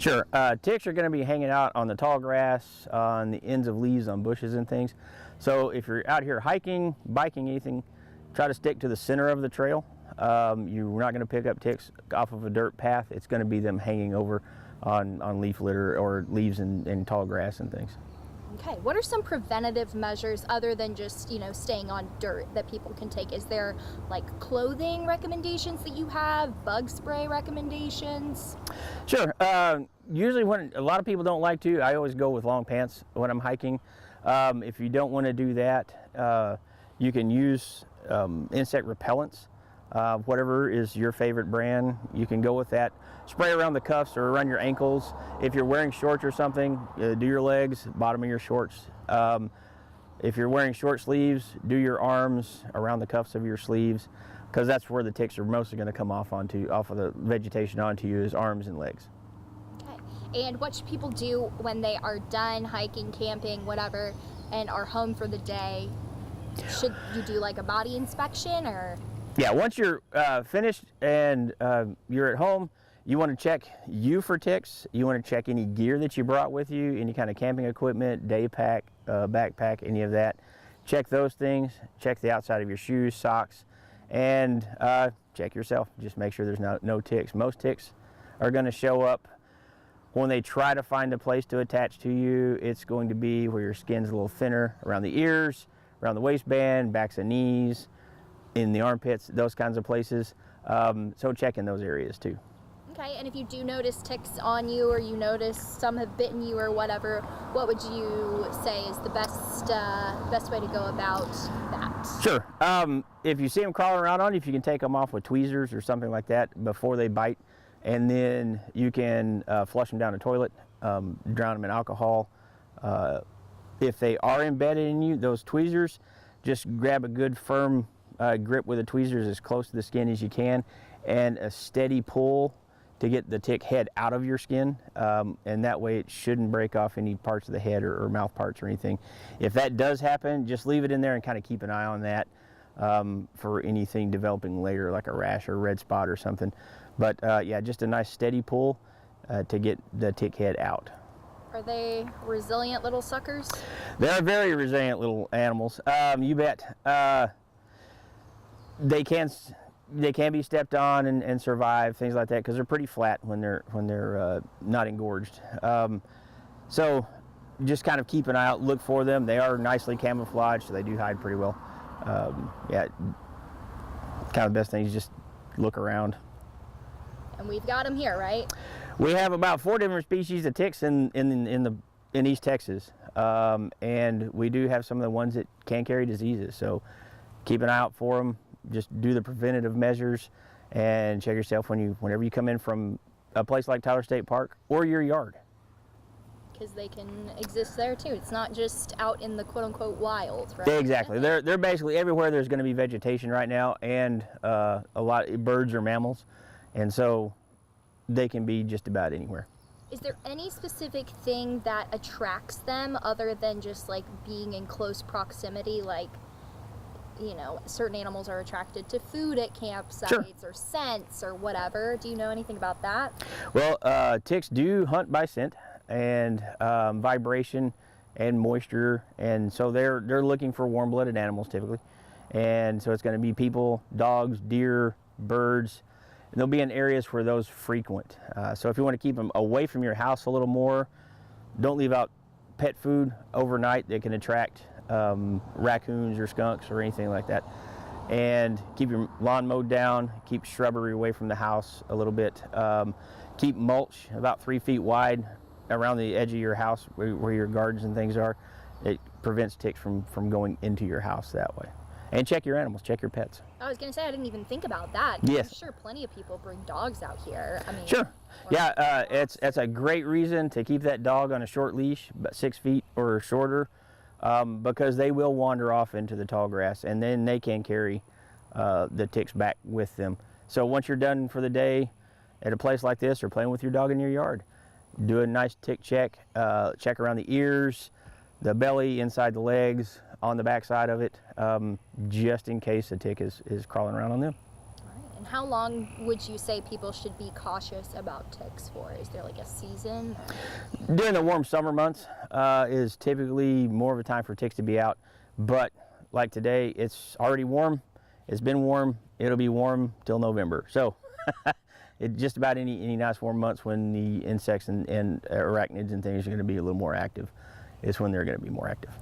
Sure. Ticks are going to be hanging out on the tall grass, on the ends of leaves, on bushes and things. So if you're out here hiking, biking, anything, try to stick to the center of the trail. You're not going to pick up ticks off of a dirt path. It's going to be them hanging over on leaf litter or leaves and tall grass and things. Okay, what are some preventative measures other than just, staying on dirt that people can take? Is there like clothing recommendations that you have, bug spray recommendations? Sure. Usually when a lot of people don't like to, I always go with long pants when I'm hiking. If you don't want to do that, you can use insect repellents. Whatever is your favorite brand, you can go with that. Spray around the cuffs or around your ankles. If you're wearing shorts or something, do your legs, bottom of your shorts. If you're wearing short sleeves, do your arms around the cuffs of your sleeves, because that's where the ticks are mostly going to come off of the vegetation onto you, is arms and legs. Okay, and what should people do when they are done hiking, camping, whatever, and are home for the day? Should you do like a body inspection or? Yeah, once you're finished and you're at home, you want to check you for ticks. You want to check any gear that you brought with you, any kind of camping equipment, day pack, backpack, any of that. Check those things. Check the outside of your shoes, socks, and check yourself. Just make sure there's no ticks. Most ticks are going to show up when they try to find a place to attach to you. It's going to be where your skin's a little thinner, around the ears, around the waistband, backs and knees, in the armpits, those kinds of places. So check in those areas too. Okay, and if you do notice ticks on you, or you notice some have bitten you or whatever, what would you say is the best way to go about that? Sure. If you see them crawling around on you, if you can take them off with tweezers or something like that before they bite, and then you can flush them down the toilet, drown them in alcohol. If they are embedded in you, those tweezers, just grab a good firm grip with the tweezers as close to the skin as you can, and a steady pull to get the tick head out of your skin, and that way it shouldn't break off any parts of the head or mouth parts or anything. If that does happen, just leave it in there and kind of keep an eye on that for anything developing later, like a rash or red spot or something. But yeah, just a nice steady pull to get the tick head out. Are they resilient little suckers? They're very resilient little animals. You bet. They can be stepped on and survive, things like that, because they're pretty flat when they're not engorged. So just kind of keep an eye out, look for them. They are nicely camouflaged, so they do hide pretty well. Yeah, kind of the best thing is just look around. And we've got them here, right? We have about 4 different species of ticks in East Texas, and we do have some of the ones that can carry diseases. So keep an eye out for them. Just do the preventative measures and check yourself whenever you come in from a place like Tyler State Park or your yard. Because they can exist there too. It's not just out in the quote-unquote wild, right? Exactly. They're basically everywhere there's going to be vegetation right now, and a lot of birds or mammals, and so they can be just about anywhere. Is there any specific thing that attracts them other than just like being in close proximity? Like, certain animals are attracted to food at campsites, sure, or scents or whatever. Do you know anything about that? Well, ticks do hunt by scent and vibration and moisture, and so they're looking for warm-blooded animals typically. And so it's going to be people, dogs, deer, birds, and they'll be in areas where those frequent. So if you want to keep them away from your house a little more, don't leave out pet food overnight that can attract raccoons or skunks or anything like that. And keep your lawn mowed down, keep shrubbery away from the house a little bit. Keep mulch about 3 feet wide around the edge of your house where your gardens and things are. It prevents ticks from going into your house that way. And check your animals, check your pets. I was going to say, I didn't even think about that. Yes. I'm sure plenty of people bring dogs out here. I mean, sure. Yeah, it's a great reason to keep that dog on a short leash, about 6 feet or shorter, because they will wander off into the tall grass, and then they can carry the ticks back with them. So once you're done for the day at a place like this, or playing with your dog in your yard, do a nice tick check. Check around the ears, the belly, inside the legs, on the back side of it, just in case a tick is crawling around on them. All right. And how long would you say people should be cautious about ticks for? Is there like a season? During the warm summer months is typically more of a time for ticks to be out. But like today, it's already warm. It's been warm. It'll be warm till November. So it just about any nice warm months when the insects and arachnids and things are going to be a little more active is when they're going to be more active.